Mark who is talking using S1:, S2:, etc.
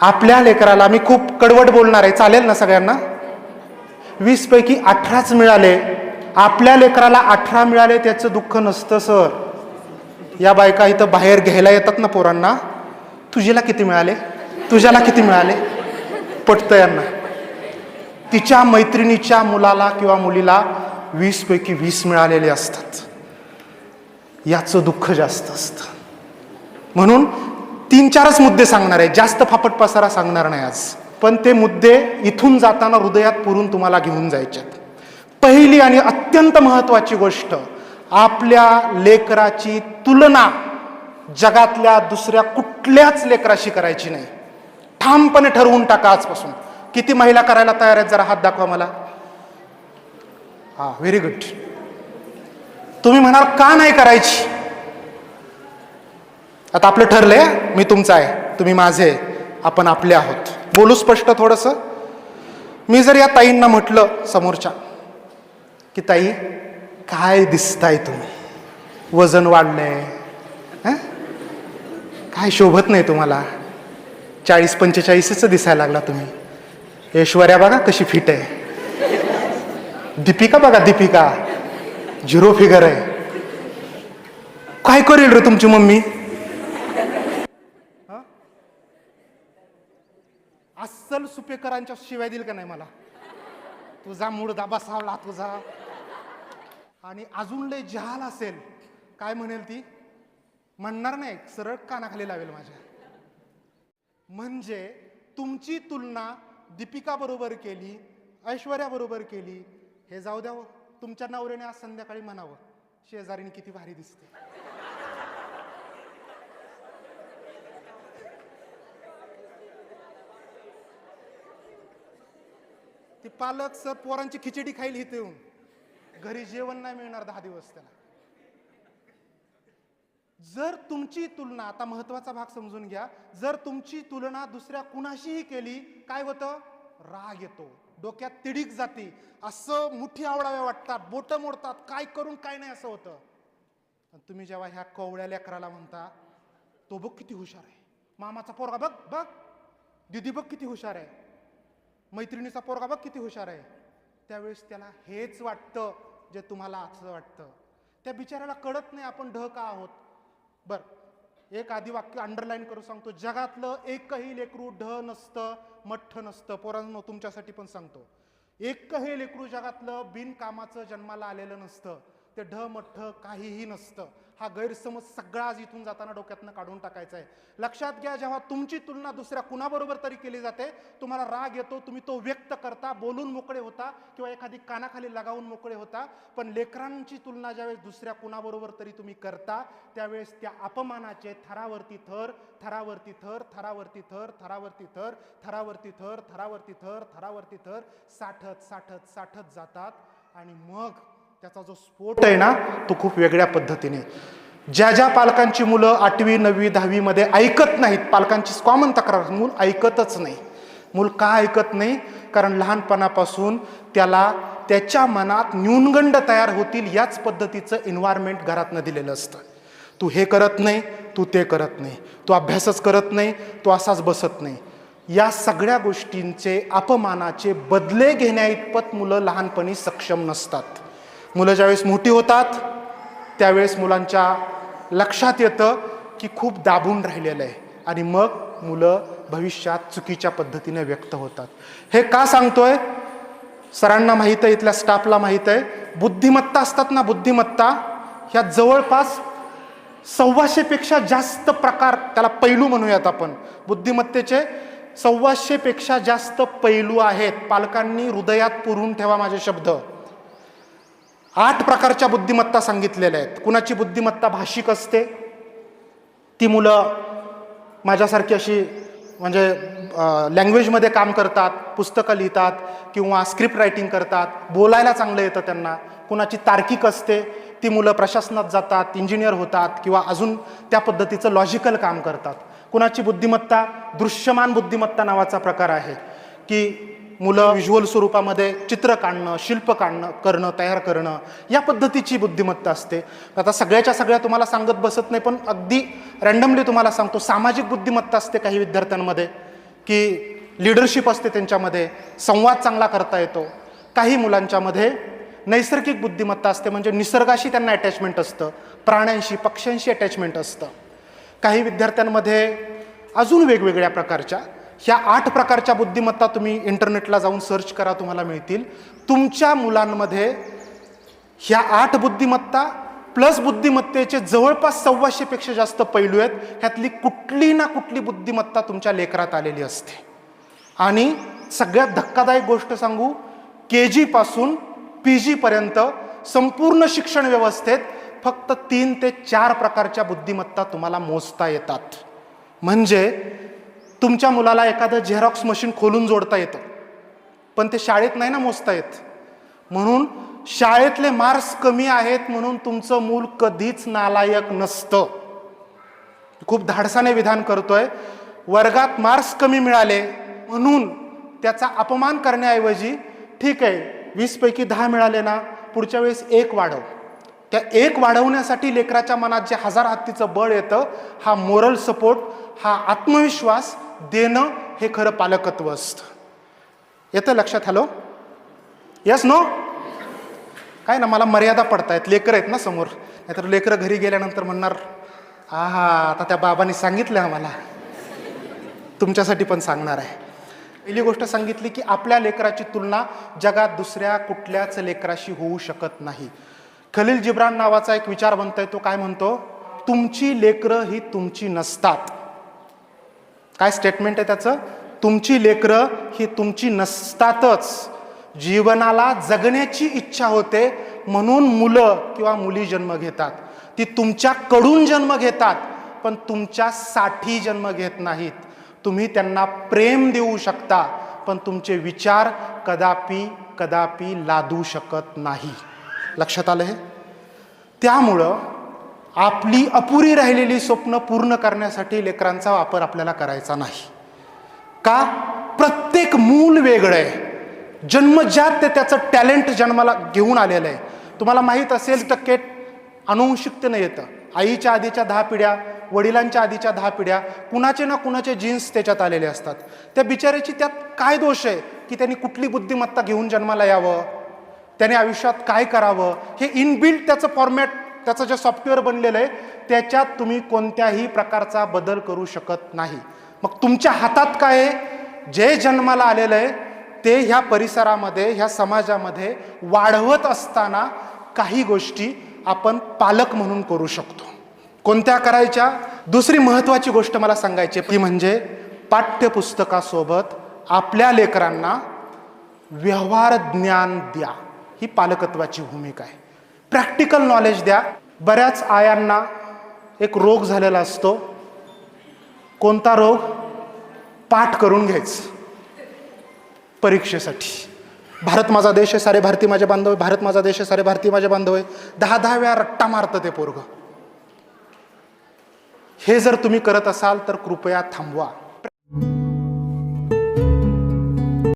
S1: आपल्या लेकराला, मी खूप कडवट बोलणार आहे, चालेल ना सगळ्यांना? 20 पैकी 18च मिळाले. आपल्या लेकराला 18 मिळाले त्याचं दुःख नसतं सर. या बायका इथं बाहेर घ्यायला येतात ना पोरांना, तुझ्याला किती मिळाले, तुझ्याला किती मिळाले, पटतं यांना. तिच्या मैत्रिणीच्या मुलाला किंवा मुलीला 20 पैकी 20 मिळालेले असतात, याचं दुःख जास्त असतं. म्हणून 3-4च मुद्दे सांगणार आहे, जास्त फापट पसारा सांगणार नाही आज. पण ते मुद्दे इथून जाताना हृदयात पुरून तुम्हाला घेऊन जायच्यात. पहिली आणि अत्यंत महत्वाची गोष्ट, आपल्या लेकराची तुलना जगातल्या दुसऱ्या कुठल्याच लेकराशी करायची नाही. ठामपणे ठरवून टाका आजपासून. किती महिला करायला तयार आहेत? जरा हात दाखवा मला. हा, व्हेरी गुड. तुम्ही म्हणाल का नाही करायची? आता आपलं ठरलंय, मी तुमचा आहे, तुम्ही माझे, आपण आपले आहोत. बोलू स्पष्ट थोडंसं. मी जर या ताईंना म्हटलं समोरच्या की ताई काय दिसताय तुम्ही, वजन वाढलंय, काय शोभत नाही तुम्हाला, 40-45च दिसायला लागला तुम्ही, ऐश्वर्या बघा कशी फिट आहे, दीपिका बघा, दीपिका 0 फिगर आहे, काय करेल रे तुमची मम्मी? अस्सल सुपेकरांच्या शिवाय दिल का नाही मला, तुझा मुडदा बसावला तुझा. आणि अजून लय जहाल असेल, काय म्हणेल ती? म्हणणार नाही, सरळ कानाखाली लावेल माझ्या. म्हणजे तुमची तुलना दीपिका बरोबर केली, ऐश्वर्या बरोबर केली, हे जाऊ द्यावं. तुमच्या नवऱ्याने आज संध्याकाळी म्हणावं, शेजारीने किती भारी दिसते. ती पालक सर पोरांची खिचडी खाईल इथे येऊन, घरी जेवण नाही मिळणार 10 दिवस त्याला. जर तुमची तुलना, आता महत्वाचा भाग समजून घ्या, जर तुमची तुलना दुसऱ्या कुणाशीही केली, काय होतं? राग येतो, डोक्यात तिडीक जाते, असं मुठी आवडाव्या वाटतात, बोट मोडतात, काय करून काय नाही असं होतं. तुम्ही जेव्हा ह्या कवळ्या लेकराला म्हणता, तो बघ किती हुशार आहे, मामाचा पोरगा बघ बघ, दिदी बघ किती हुशार आहे, मैत्रिणीचा पोरगा बघ किती हुशार आहे, त्यावेळेस त्याला हेच वाटतं जे तुम्हाला असं वाटतं. त्या बिचाऱ्याला कळत नाही आपण ढ का आहोत. बर, एक आधी वाक्य अंडरलाईन करू सांगतो, जगातलं एकही लेकरू ढ नसतं, मठ्ठ नसतं. पोरांनो तुमच्यासाठी पण सांगतो, एकही लेकरू जगातलं बिनकामाचं जन्माला आलेलं नसतं. ते ढ मठ्ठ काहीही नसतं. हा गैरसमज सगळा आज इथून जाताना डोक्यातनं काढून टाकायचा आहे. लक्षात घ्या, जेव्हा तुमची तुलना दुसऱ्या कुणाबरोबर तरी केली जाते, तुम्हाला राग येतो, तुम्ही तो व्यक्त करता, बोलून मोकळे होता किंवा एखादी कानाखाली लगावून मोकळे होता. पण लेकरांची तुलना ज्यावेळेस दुसऱ्या कुणाबरोबर तरी तुम्ही करता, त्यावेळेस त्या अपमानाचे थरावरती थर, थरावरती थर, थरावरती थर, थरावरती थर, थरावरती थर, थरावरती थर, थरावरती थर साठत साठत साठत जातात. आणि मग त्याचा जो स्फोट आहे ना, तो खूप वेगळ्या पद्धतीने. ज्या ज्या पालकांची मुलं 8वी 9वी 10वी मध्ये ऐकत नाहीत, पालकांची कॉमन तक्रार, मूल ऐकतच नाही. मूल का ऐकत नाही? कारण लहानपणापासून त्याला त्याच्या मनात न्यूनगंड तयार होतील याच पद्धतीचं एन्व्हायरमेंट घरातनं दिलेलं असतं. तू हे करत नाही, तू ते करत नाही, तू अभ्यासच करत नाही, तू असाच बसत नाही. या सगळ्या गोष्टींचे, अपमानाचे बदले घेण्याइतपत मुलं लहानपणी सक्षम नसतात. मुलं ज्यावेळेस मोठी होतात त्यावेळेस मुलांच्या लक्षात येतं की खूप दाबून राहिलेलं आहे, आणि मग मुलं भविष्यात चुकीच्या पद्धतीने व्यक्त होतात. हे का सांगतोय? सरांना माहीत आहे, इथल्या स्टाफला माहीत आहे, बुद्धिमत्ता असतात ना, बुद्धिमत्ता ह्या जवळपास 125 पेक्षा जास्त प्रकार, त्याला पैलू म्हणूयात आपण. बुद्धिमत्तेचे 125 पेक्षा जास्त पैलू आहेत. पालकांनी हृदयात पुरून ठेवा माझे शब्द. 8 प्रकारच्या बुद्धिमत्ता सांगितलेल्या आहेत. कुणाची बुद्धिमत्ता भाषिक असते, ती मुलं माझ्यासारखी अशी म्हणजे लँग्वेजमध्ये काम करतात, पुस्तकं लिहितात किंवा स्क्रिप्ट रायटिंग करतात, बोलायला चांगलं येतं त्यांना. कुणाची तार्किक असते, ती मुलं प्रशासनात जातात, इंजिनियर होतात किंवा अजून त्या पद्धतीचं लॉजिकल काम करतात. कुणाची बुद्धिमत्ता दृश्यमान बुद्धिमत्ता नावाचा प्रकार आहे, की मुलं व्हिज्युअल स्वरूपामध्ये चित्र काढणं, शिल्प करणं, तयार करणं, या पद्धतीची बुद्धिमत्ता असते. आता सगळ्याच्या सगळ्या तुम्हाला सांगत बसत नाही, पण अगदी रँडमली तुम्हाला सांगतो. सामाजिक बुद्धिमत्ता असते काही विद्यार्थ्यांमध्ये, की लीडरशिप असते त्यांच्यामध्ये, संवाद चांगला करता येतो. काही मुलांच्यामध्ये नैसर्गिक बुद्धिमत्ता असते, म्हणजे निसर्गाशी त्यांना अटॅचमेंट असतं, प्राण्यांशी पक्ष्यांशी अटॅचमेंट असतं. काही विद्यार्थ्यांमध्ये अजून वेगवेगळ्या प्रकारच्या, ह्या 8 प्रकारच्या बुद्धिमत्ता तुम्ही इंटरनेटला जाऊन सर्च करा, तुम्हाला मिळतील. तुमच्या मुलांमध्ये ह्या 8 बुद्धिमत्ता प्लस बुद्धिमत्तेचे जवळपास 125 पेक्षा जास्त पैलू आहेत. ह्यातली कुठली ना कुठली बुद्धिमत्ता तुमच्या लेकरात आलेली असते. आणि सगळ्यात धक्कादायक गोष्ट सांगू, KG पासून PG पर्यंत संपूर्ण शिक्षण व्यवस्थेत फक्त 3 ते 4 प्रकारच्या बुद्धिमत्ता तुम्हाला मोजता येतात. म्हणजे तुमच्या मुलाला एखादं झेरॉक्स मशीन खोलून जोडता येतं, पण ते शाळेत नाही ना मोजता येत. म्हणून शाळेतले मार्क्स कमी आहेत म्हणून तुमचं मूल कधीच नालायक नसतं. खूप धाडसाने विधान करतोय. वर्गात मार्क्स कमी मिळाले म्हणून त्याचा अपमान करण्याऐवजी, ठीक आहे 20 पैकी 10 मिळाले ना, पुढच्या वेळेस 1 वाढव. त्या 1 वाढवण्यासाठी लेकराच्या मनात जे 1000 हत्तीचं बळ येतं, हा मोरल सपोर्ट, हा आत्मविश्वास देणं, हे खरं पालकत्व असतं. येतं लक्षात? Hello, yes no? काय ना, मला मर्यादा पडतायत, लेकरं आहेत ना समोर, नाहीतर लेकरं घरी गेल्यानंतर म्हणणार, आहा आता त्या बाबांनी सांगितलं आम्हाला, तुमच्यासाठी पण सांगणार आहे. पहिली गोष्ट सांगितली की आपल्या लेकराची तुलना जगात दुसऱ्या कुठल्याच लेकराशी होऊ शकत नाही. खलील जिब्रान नावाचा एक विचारवंत आहे, तो काय म्हणतो, तुमची लेकरं ही तुमची नसतात. काय स्टेटमेंट आहे त्याचं? तुमची लेकरं ही तुमची नसतातच. जीवनाला जगण्याची इच्छा होते म्हणून मुलं किंवा मुली जन्म घेतात. ती तुमच्याकडून जन्म घेतात, पण तुमच्यासाठी जन्म घेत नाहीत. तुम्ही त्यांना प्रेम देऊ शकता, पण तुमचे विचार कदापि कदापि लादू शकत नाही. लक्षात आलं हे? त्यामुळं आपली अपुरी राहिलेली स्वप्न पूर्ण करण्यासाठी लेकरांचा वापर आपल्याला करायचा नाही. का? प्रत्येक मूल वेगळं आहे. जन्मजात ते त्याचं टॅलेंट जन्माला घेऊन आलेलं आहे. तुम्हाला माहीत असेल तर अनुवंशिकतेनं येतं. आईच्या आधीच्या 10 पिढ्या, वडिलांच्या आधीच्या 10 पिढ्या, कुणाचे ना कुणाचे जीन्स त्याच्यात आलेले असतात. त्या बिचाऱ्याची त्यात काय दोष आहे की त्यांनी कुठली बुद्धिमत्ता घेऊन जन्माला यावं, त्याने आयुष्यात काय करावं, हे इनबिल्ट त्याचं फॉर्मॅट, त्याचं जे सॉफ्टवेअर बनलेलं आहे, त्याच्यात तुम्ही कोणत्याही प्रकारचा बदल करू शकत नाही. मग तुमच्या हातात काय आहे? जे जन्माला आलेलं आहे ते ह्या परिसरामध्ये, ह्या समाजामध्ये वाढवत असताना काही गोष्टी आपण पालक म्हणून करू शकतो. कोणत्या करायच्या? दुसरी महत्त्वाची गोष्ट मला सांगायची ती म्हणजे पाठ्यपुस्तकासोबत आपल्या लेकरांना व्यवहार ज्ञान द्या. ही पालकत्वाची भूमिका आहे. प्रॅक्टिकल नॉलेज द्या. बऱ्याच आयांना एक रोग झालेला असतो. कोणता रोग? पाठ करून घ्यायचं परीक्षेसाठी. भारत माझा देश आहे, सारे भारतीय माझे बांधव आहे, भारत माझा देश आहे, सारे भारतीय माझे बांधव आहे. 10-10 वेळा रट्टा मारतं ते पोरगं. हे जर तुम्ही करत असाल तर कृपया थांबवा.